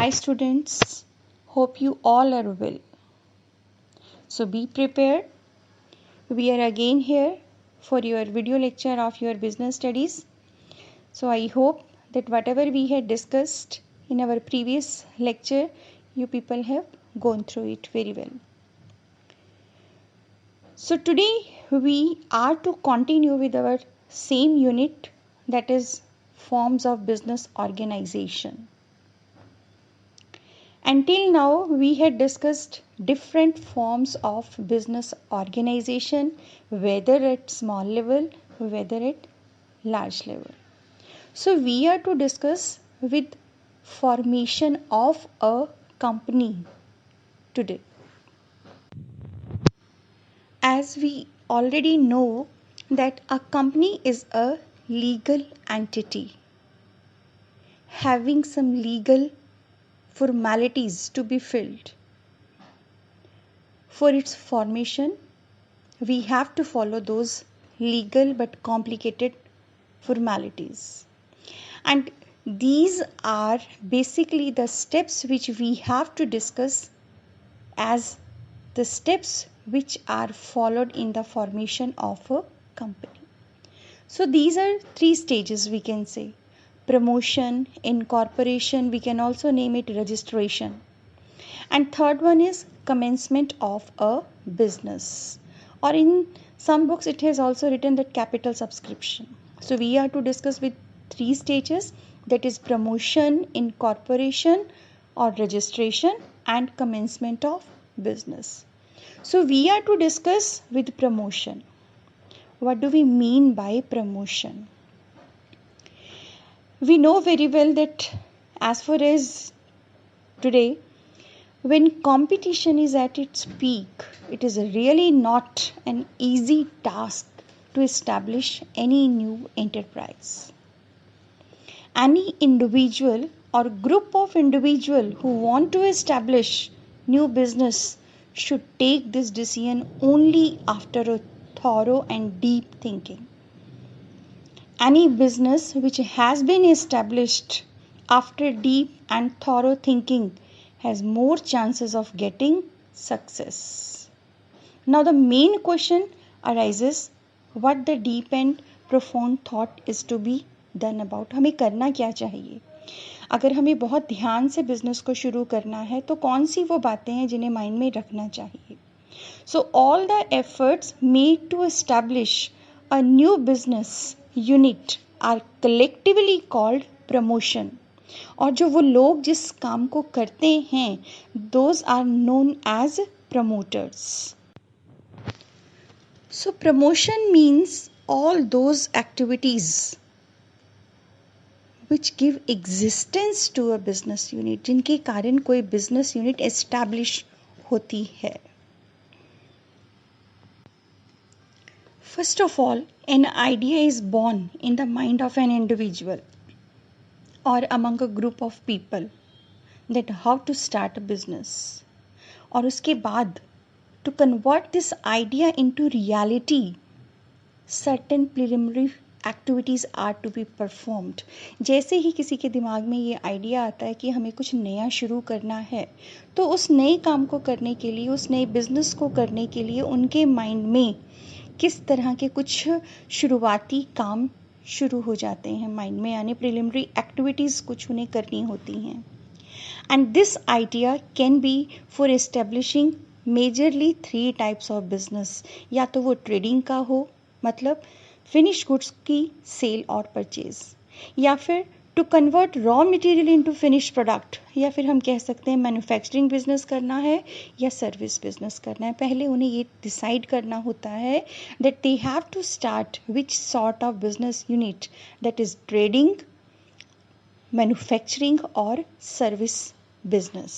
Hi students, hope you all are well. So be prepared. We are again here for your video lecture of your business studies. So I hope that whatever we had discussed in our previous lecture, you people have gone through it very well. So today we are to continue with our same unit, that is forms of business organization. Until now, we had discussed different forms of business organization, whether at small level, whether at large level. So, we are to discuss with formation of a company today. As we already know that a company is a legal entity having some legal formalities to be filled. For its formation, we have to follow those legal but complicated formalities. And these are basically the steps which we have to discuss as the steps which are followed in the formation of a company. So these are three stages, we can say: promotion, incorporation, we can also name it registration. And third one is commencement of a business, or in some books it has also written that capital subscription. So we are to discuss with three stages, that is promotion, incorporation or registration, and commencement of business. So we are to discuss with promotion. What do we mean by promotion? We know very well that as far as today, when competition is at its peak, it is really not an easy task to establish any new enterprise. Any individual or group of individuals who want to establish new business should take this decision only after a thorough and deep thinking. Any business which has been established after deep and thorough thinking has more chances of getting success. Now the main question arises, what the deep and profound thought is to be done about. हमें करना क्या चाहिए? अगर हमें बहुत ध्यान से business को शुरू करना है तो कौन सी वो बातें हैं जिन्हें माइंड में रखना चाहिए? So all the efforts made to establish a new business unit are collectively called promotion. और जो वो लोग जिस काम को करते हैं, those are known as promoters. So promotion means all those activities which give existence to a business unit, जिनके कारण कोई business unit establish होती है. First of all, an idea is born in the mind of an individual or among a group of people that how to start a business. और उसके बाद to convert this idea into reality, certain preliminary activities are to be performed. जैसे ही किसी के दिमाग में ये idea आता है कि हमें कुछ नया शुरू करना है, तो उस नए काम को करने के लिए, उस नए बिजनेस को करने के लिए उनके माइंड में किस तरह के कुछ शुरुआती काम शुरू हो जाते हैं माइंड में, यानी प्रिलिमिनरी एक्टिविटीज कुछ उन्हें करनी होती हैं. And this idea can be for establishing majorly 3 types of business. या तो वो ट्रेडिंग का हो, मतलब फिनिश गुड्स की सेल और परचेज, या फिर to convert raw material into finish product, या फिर हम कह सकते हैं मैन्युफैक्चरिंग बिजनेस करना है या सर्विस बिजनेस करना है. पहले उन्हें ये डिसाइड करना होता है that they have to start which sort of business unit, that is trading, manufacturing और service business.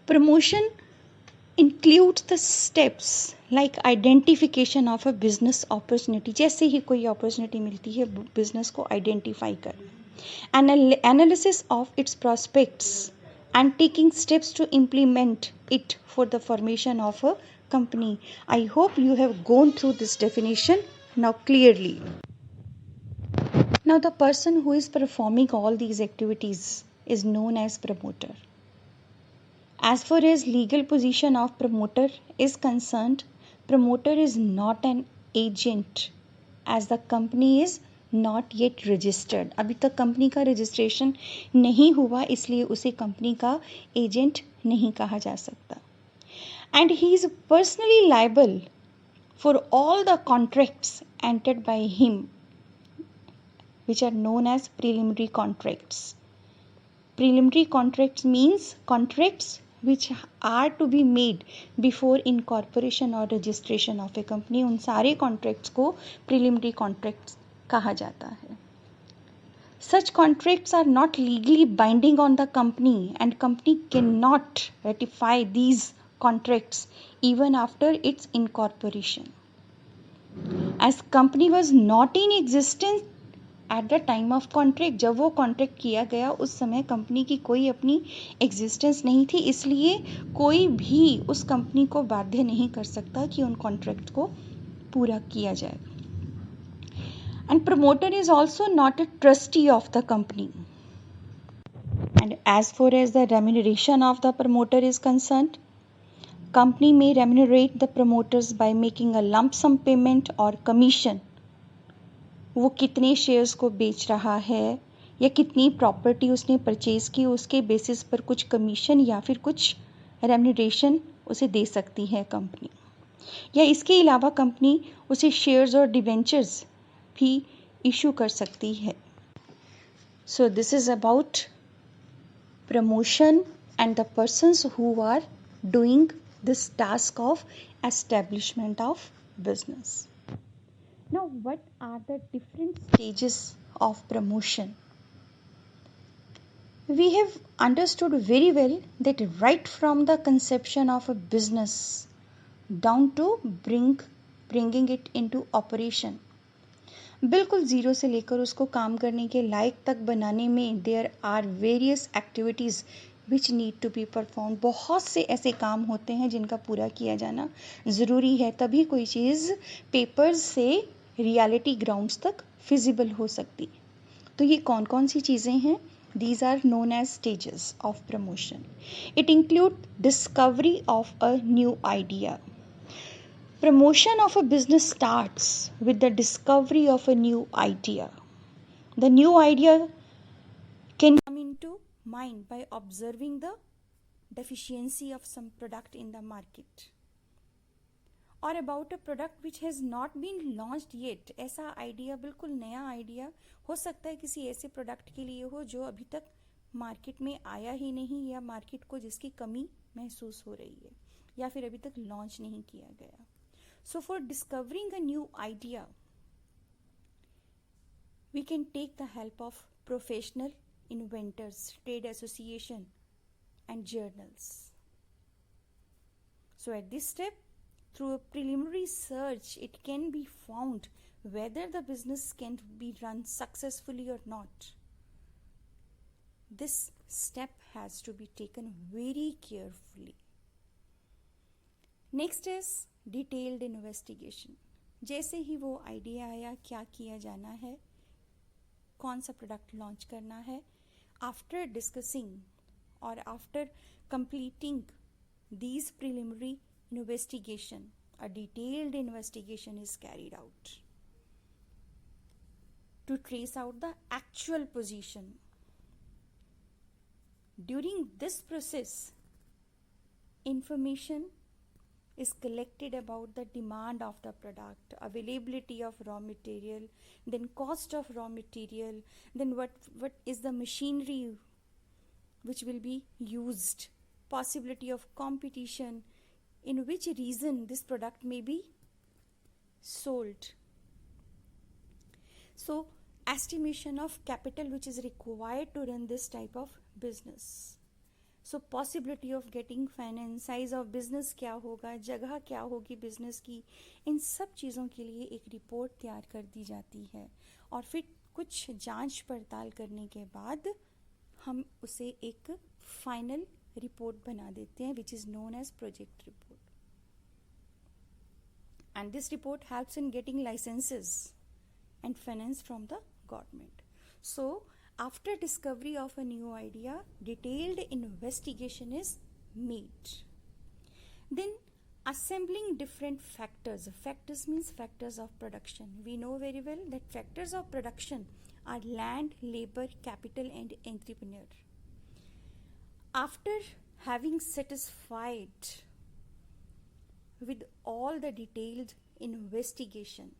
Promotion includes the steps like identification of a business opportunity. जैसे ही कोई opportunity मिलती है business को identify करना, analysis of its prospects and taking steps to implement it for the formation of a company. I hope you have gone through this definition now clearly. Now the person who is performing all these activities is known as promoter. As far as legal position of promoter is concerned, promoter is not an agent as the company is not yet registered. अभी तक company का registration नहीं हुआ, इसलिए उसे company का agent नहीं कहा जा सकता. And he is personally liable for all the contracts entered by him, which are known as preliminary contracts. Preliminary contracts means contracts which are to be made before incorporation or registration of a company. उन सारे contracts को preliminary contracts कहा जाता है. Such contracts are not legally binding on the company and company cannot ratify these contracts even after its incorporation. As company was not in existence at the time of contract, जब वो contract किया गया उस समय company की कोई अपनी existence नहीं थी, इसलिए कोई भी उस कंपनी को बाध्य नहीं कर सकता कि उन कॉन्ट्रैक्ट को पूरा किया जाए. And promoter is also not a trustee of the company. And as far as the remuneration of the promoter is concerned, company में remunerate the promoters by making a lump sum payment और commission. वो कितने shares को बेच रहा है या कितनी प्रॉपर्टी उसने परचेज की, उसके बेसिस पर कुछ कमीशन या फिर कुछ रेम्यूनरेशन उसे दे सकती है कंपनी. या इसके अलावा कंपनी उसे शेयर्स और डिवेंचर्स भी इशू कर सकती है. So this is about promotion and the persons who are doing this task of establishment of business. Now, what are the different stages of promotion? We have understood very well that right from the conception of a business down to bringing it into operation, बिल्कुल zero से लेकर उसको काम करने के लायक तक बनाने में there are various activities which need to be performed. बहुत से ऐसे काम होते हैं जिनका पूरा किया जाना ज़रूरी है, तभी कोई चीज़ पेपर्स से रियलिटी ग्राउंड्स तक फिजिबल हो सकती. तो ये कौन कौन सी चीज़ें हैं? These are known as stages of promotion. It include discovery of a new idea. Promotion of a business starts with the discovery of a new idea. The new idea can come into mind by observing the deficiency of some product in the market. और about a product which has not been launched yet. ऐसा idea, बिल्कुल नया idea हो सकता है किसी ऐसे product के लिए हो जो अभी तक मार्केट में आया ही नहीं, या मार्केट को जिसकी कमी महसूस हो रही है, या फिर अभी तक लॉन्च नहीं किया गया. So for discovering a new idea we can take the help of professional inventors, trade association and journals. So at this step, through a preliminary search, it can be found whether the business can be run successfully or not. This step has to be taken very carefully. Next is detailed investigation. जैसे ही वो idea आया, क्या किया जाना है, कौन सा product launch करना है, आफ्टर डिस्कसिंग और after completing these preliminary investigation, a detailed investigation is carried out to trace out the actual position. During this process, information is collected about the demand of the product, availability of raw material, then cost of raw material, then what is the machinery which will be used, possibility of competition, in which region this product may be sold. So, estimation of capital which is required to run this type of business. So, possibility of getting finance, size of business क्या होगा, जगह क्या होगी business की, इन सब चीज़ों के लिए एक रिपोर्ट तैयार कर दी जाती है. और फिर कुछ जांच पड़ताल करने के बाद हम उसे एक फाइनल रिपोर्ट बना देते हैं, which is known as project report. And this report helps in getting licenses and finance from the government. So after discovery of a new idea, detailed investigation is made. Then assembling different factors. Factors means factors of production. We know very well that factors of production are land, labor, capital and entrepreneur. After having satisfied with all the detailed investigation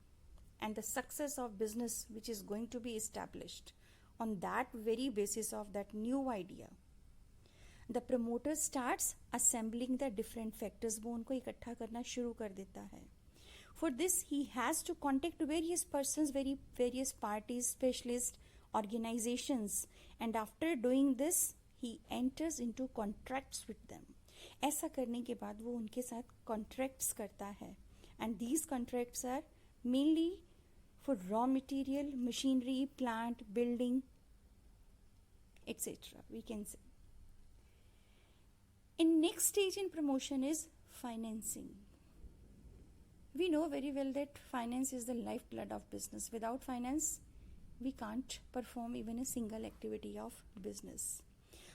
and the success of business which is going to be established on that very basis of that new idea, the promoter starts assembling the different factors. वो उनको इकट्ठा करना शुरू कर देता है. For this he has to contact various persons, various parties, specialists, organizations, and after doing this he enters into contracts with them. ऐसा करने के बाद वो उनके साथ contracts करता है, and these contracts are mainly for raw material, machinery, plant, building, etc. we can say. In next stage in promotion is financing. We know very well that finance is the lifeblood of business. Without finance, we can't perform even a single activity of business.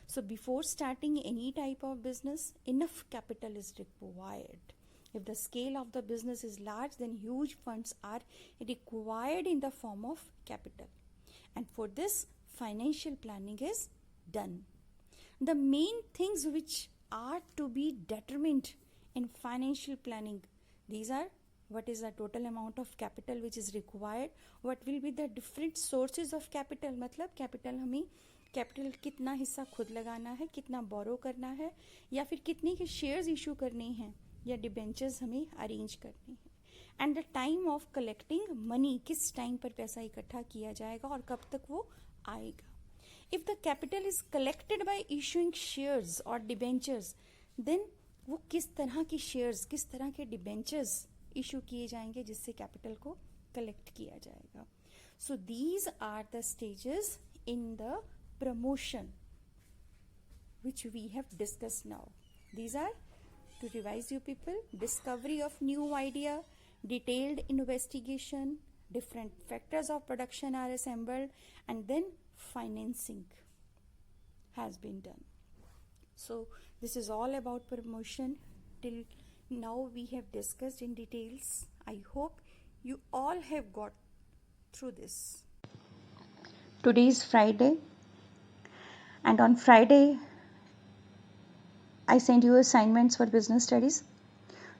So before starting any type of business, enough capital is required. If the scale of the business is large, then huge funds are required in the form of capital. And for this, financial planning is done. The main things which are to be determined in financial planning, these are: what is the total amount of capital which is required, what will be the different sources of capital, मतलब capital हमें capital कितना हिस्सा खुद लगाना है, कितना बोरो करना है, या फिर कितने के शेयर्स इशू करने हैं या डिबेंचर्स हमें अरेंज करने हैं, and the time of collecting money, किस टाइम पर पैसा इकट्ठा किया जाएगा और कब तक वो आएगा. If the capital is collected by issuing shares or debentures, then वो किस तरह के shares, किस तरह के debentures issue किए जाएंगे जिससे capital को collect किया जाएगा. So these are the stages in the promotion which we have discussed now. These are, to revise you people: discovery of new idea, detailed investigation, different factors of production are assembled, and then financing has been done. So this is all about promotion. Till now we have discussed in details. I hope you all have got through this. Today is Friday, and on Friday I send you assignments for business studies.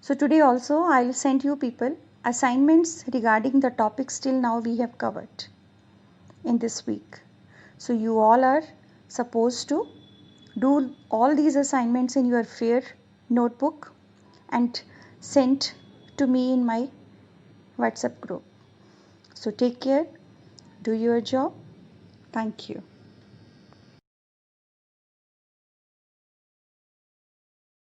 So today also I'll send you people assignments regarding the topics till now we have covered in this week. So you all are supposed to do all these assignments in your fair notebook and send to me in my WhatsApp group. So take care, do your job. Thank you.